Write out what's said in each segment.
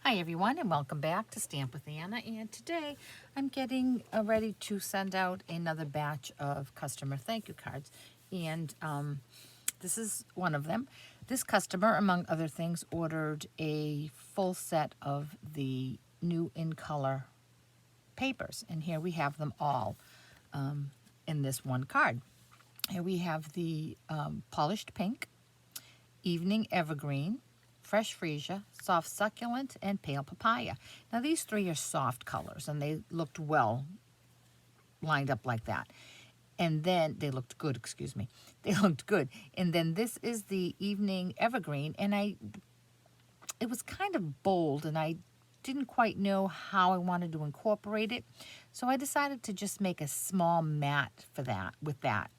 Hi everyone, and welcome back to Stamp with Anna, and today I'm getting ready to send out another batch of customer thank you cards, and this is one of them. This customer, among other things, ordered a full set of the new in color papers, and here we have them all in this one card. Here we have the polished pink, evening evergreen, fresh freesia, soft succulent, and pale papaya. Now these three are soft colors, and they looked well lined up like that. And then they looked good, excuse me. They looked good. And then this is the evening evergreen, and it was kind of bold, and I didn't quite know how I wanted to incorporate it. So I decided to just make a small mat for that, with that.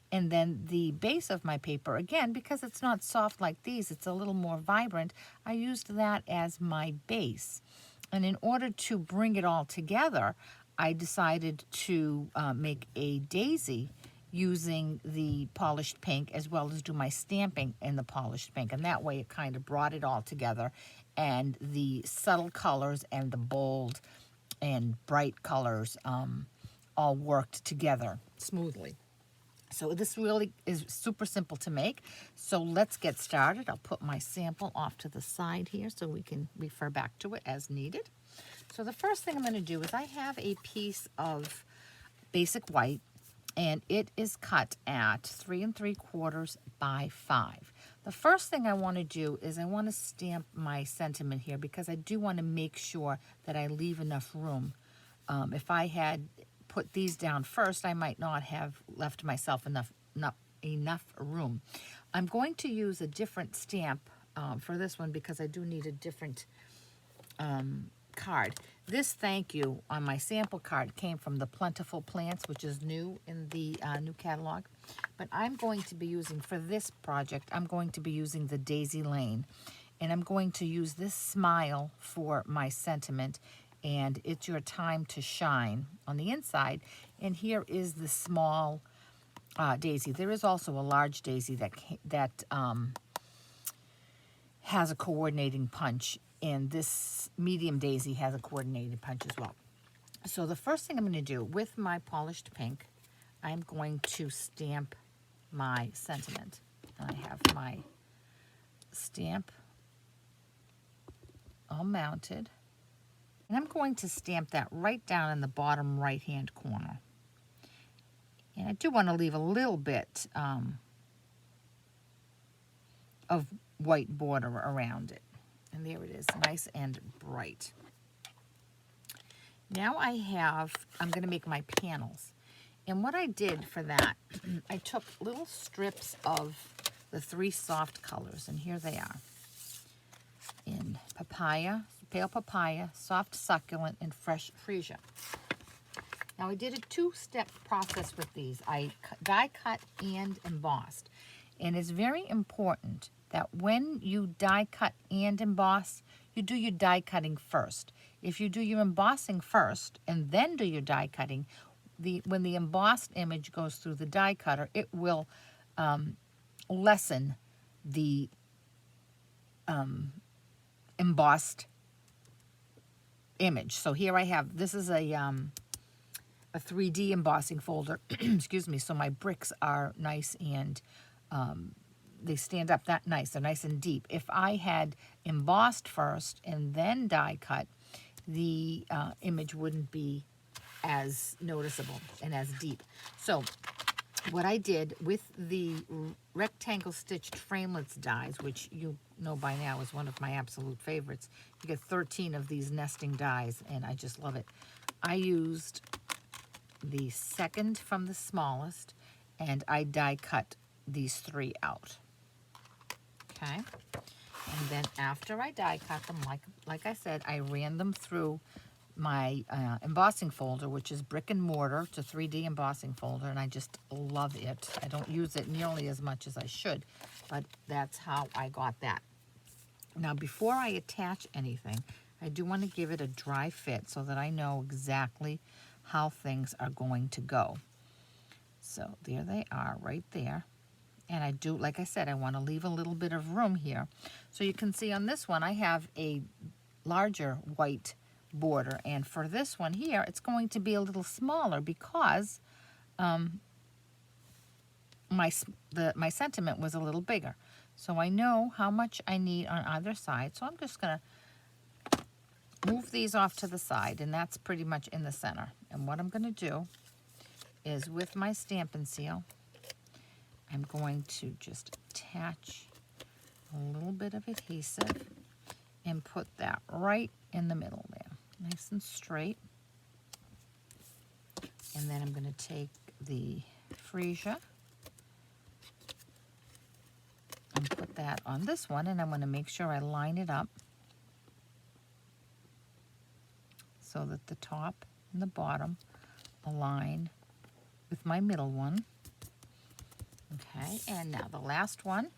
And then the base of my paper, again, because it's not soft like these, it's a little more vibrant, I used that as my base. And in order to bring it all together, I decided to make a daisy using the polished pink, as well as do my stamping in the polished pink. And that way it kind of brought it all together, and the subtle colors and the bold and bright colors all worked together smoothly. So this really is super simple to make. So let's get started. I'll put my sample off to the side here so we can refer back to it as needed. So the first thing I'm going to do is I have a piece of basic white, and it is cut at 3 3/4 by 5. The first thing I want to do is I want to stamp my sentiment here, because I do want to make sure that I leave enough room. If I had put these down first, I might not have left myself enough room. I'm going to use a different stamp for this one, because I do need a different card. This thank you on my sample card came from the Plentiful Plants, which is new in the new catalog. But I'm going to be using, for this project, I'm going to be using the Daisy Lane. And I'm going to use this smile for my sentiment, and it's your time to shine on the inside. And here is the small daisy. There is also a large daisy that has a coordinating punch, and this medium daisy has a coordinated punch as well. So the first thing I'm going to do with my polished pink, I'm going to stamp my sentiment. I have my stamp all mounted, and I'm going to stamp that right down in the bottom right hand corner. And I do want to leave a little bit of white border around it. And there it is, nice and bright. Now I'm going to make my panels. And what I did for that, I took little strips of the three soft colors, and here they are. In papaya, pale papaya, soft succulent, and fresh freesia. Now I did a two-step process with these. I die cut and embossed. And it's very important that when you die cut and emboss, you do your die cutting first. If you do your embossing first and then do your die cutting, when the embossed image goes through the die cutter, it will lessen the embossed image. So here I have, this is a 3D embossing folder, excuse me, so my bricks are nice and they stand up that nice. They're nice and deep. If I had embossed first and then die cut, the image wouldn't be as noticeable and as deep. So what I did with the rectangle stitched framelits dies, which you know by now is one of my absolute favorites. You get 13 of these nesting dies, and I just love it. I used the second from the smallest, and I die cut these three out. Okay, and then after I die cut them, like I said, I ran them through my embossing folder, which is Brick and Mortar. It's a 3D embossing folder, and I just love it. I don't use it nearly as much as I should, but that's how I got that. Now, before I attach anything, I do want to give it a dry fit so that I know exactly how things are going to go. So there they are right there. And I do, like I said, I want to leave a little bit of room here. So you can see on this one, I have a larger white border. And for this one here, it's going to be a little smaller because my sentiment was a little bigger. So I know how much I need on either side. So I'm just going to move these off to the side, and that's pretty much in the center. And what I'm going to do is with my Stampin' Seal, I'm going to just attach a little bit of adhesive and put that right in the middle there, nice and straight. And then I'm going to take the freesia and put that on this one, and I'm going to make sure I line it up so that the top and the bottom align with my middle one. Okay, and now the last one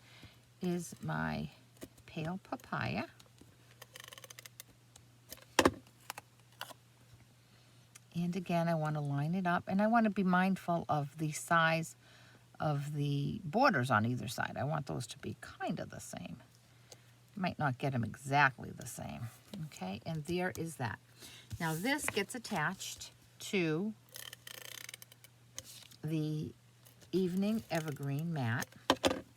is my pale papaya. And again, I want to line it up, and I want to be mindful of the size of the borders on either side. I want those to be kind of the same. Might not get them exactly the same. Okay, and there is that. Now this gets attached to the Evening Evergreen mat.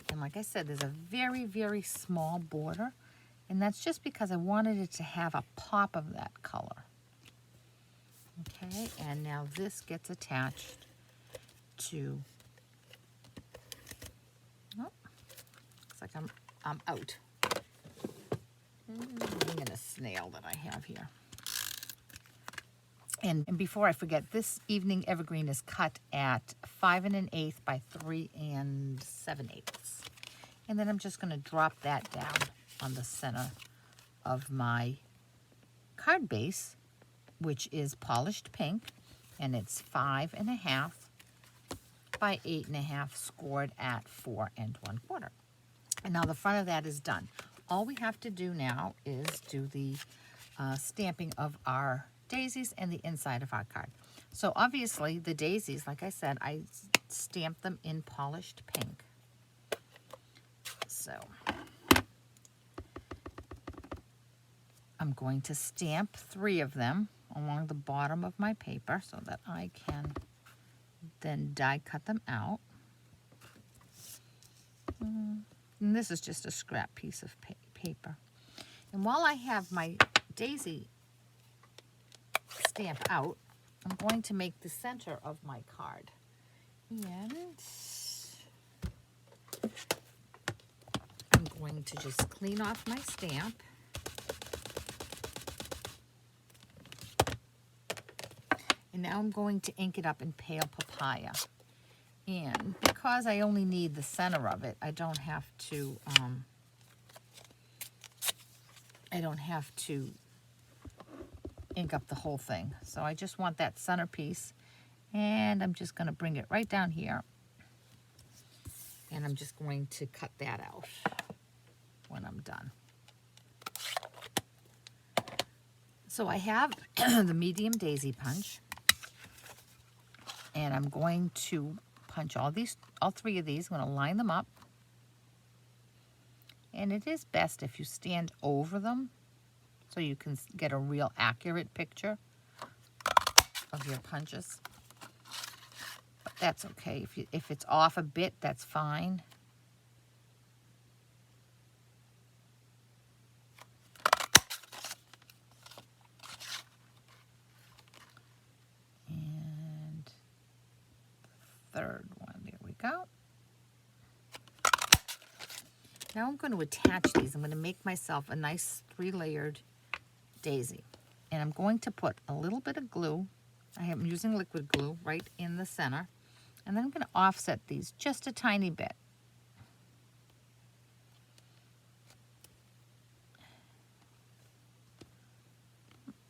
And like I said, there's a very, very small border. And that's just because I wanted it to have a pop of that color. Okay, and now this gets attached to, oh, looks like I'm out. I'm in a snail that I have here. And before I forget, this Evening Evergreen is cut at 5 1/8 by 3 7/8. And then I'm just going to drop that down on the center of my card base, which is polished pink, and it's 5 1/2 by 8 1/2, scored at 4 1/4. And now the front of that is done. All we have to do now is do the stamping of our daisies and the inside of our card. So obviously the daisies, like I said, I stamped them in polished pink. So I'm going to stamp 3 of them along the bottom of my paper so that I can then die cut them out. And this is just a scrap piece of paper. And while I have my daisy stamp out, I'm going to make the center of my card. And I'm going to just clean off my stamp. And now I'm going to ink it up in pale papaya. And because I only need the center of it, I don't have to ink up the whole thing. So I just want that centerpiece, and I'm just going to bring it right down here, and I'm just going to cut that out when I'm done. So I have the medium daisy punch, and I'm going to punch all 3 of these. I'm going to line them up, and it is best if you stand over them so you can get a real accurate picture of your punches. But that's okay. If it's off a bit, that's fine. And the 3rd one, there we go. Now I'm going to attach these. I'm going to make myself a nice 3-layered daisy. And I'm going to put a little bit of glue. I am using liquid glue right in the center. And then I'm going to offset these just a tiny bit.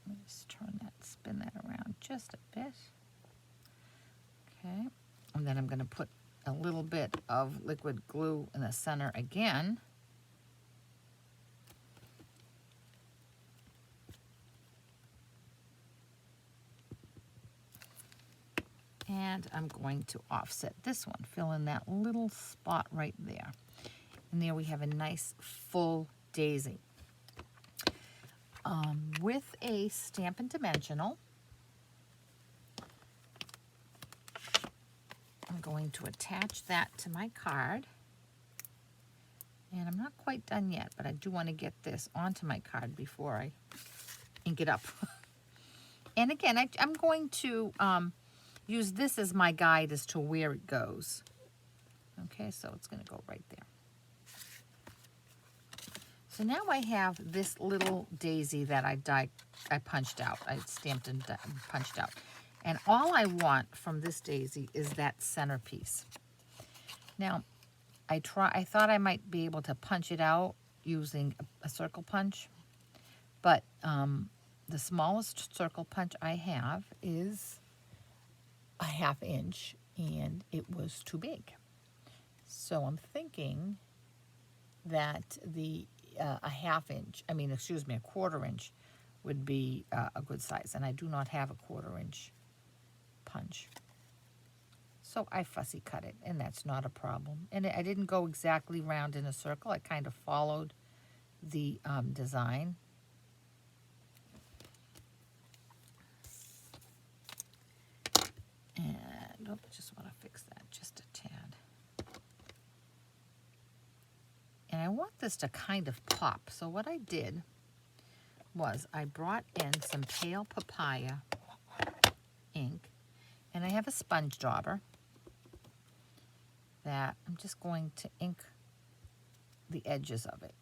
Let me just spin that around just a bit. Okay. And then I'm going to put a little bit of liquid glue in the center again. And I'm going to offset this one, fill in that little spot right there. And there we have a nice full daisy. with a Stampin' Dimensional. I'm going to attach that to my card. And I'm not quite done yet, but I do want to get this onto my card before I ink it up. And again, I'm going to use this as my guide as to where it goes. Okay, so it's going to go right there. So now I have this little daisy that I punched out. I stamped and punched out. And all I want from this daisy is that centerpiece. Now, I thought I might be able to punch it out using a circle punch, but the smallest circle punch I have is a 1/2 inch, and it was too big. So I'm thinking that a 1/2 inch, a 1/4 inch would be a good size, and I do not have a 1/4 inch punch. So I fussy cut it, and that's not a problem. And I didn't go exactly round in a circle. I kind of followed the design. And I just want to fix that just a tad. And I want this to kind of pop. So what I did was I brought in some pale papaya ink, and I have a sponge dauber that I'm just going to ink the edges of it,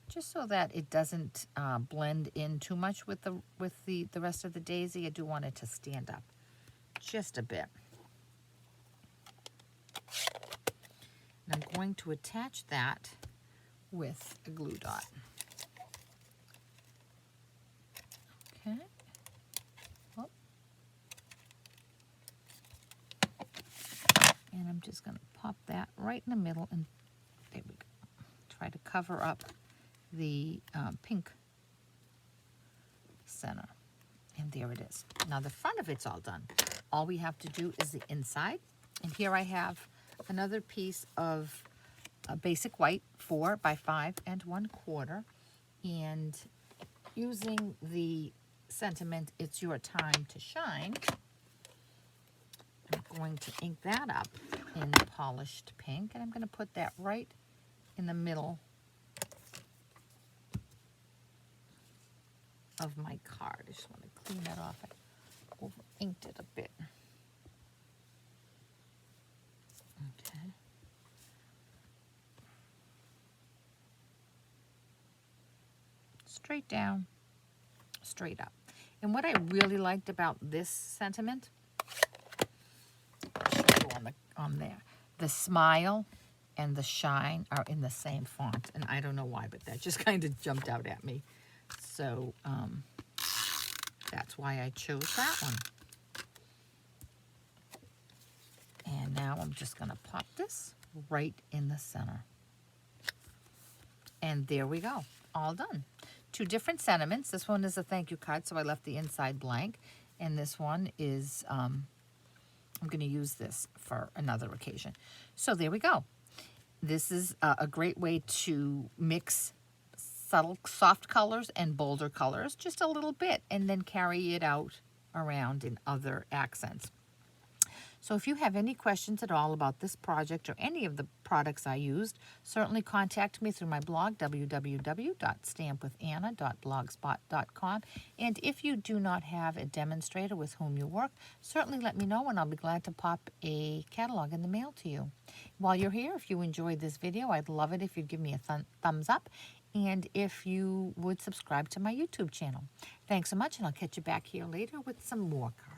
just so that it doesn't blend in too much with the rest of the daisy. I do want it to stand up just a bit. And I'm going to attach that with a glue dot. Okay. Oh. And I'm just going to pop that right in the middle, and there we go. Try to cover up the pink center. And there it is. Now the front of it's all done. All we have to do is the inside. And here I have another piece of basic white 4 by 5 1/4. And using the sentiment, "It's your time to shine," I'm going to ink that up in polished pink, and I'm going to put that right in the middle of my card. I just want to clean that off. I over inked it a bit. Okay. Straight down, straight up. And what I really liked about this sentiment, I'll show you on there, the smile and the shine are in the same font, and I don't know why, but that just kind of jumped out at me. So that's why I chose that one. And now I'm just going to pop this right in the center. And there we go, all done. 2 different sentiments. This one is a thank you card, so I left the inside blank. And this one is, I'm going to use this for another occasion. So there we go. This is a great way to mix subtle, soft colors and bolder colors just a little bit, and then carry it out around in other accents. So if you have any questions at all about this project or any of the products I used, certainly contact me through my blog, www.stampwithanna.blogspot.com. And if you do not have a demonstrator with whom you work, certainly let me know, and I'll be glad to pop a catalog in the mail to you. While you're here, if you enjoyed this video, I'd love it if you'd give me a thumbs up, and if you would subscribe to my YouTube channel. Thanks so much, and I'll catch you back here later with some more cards.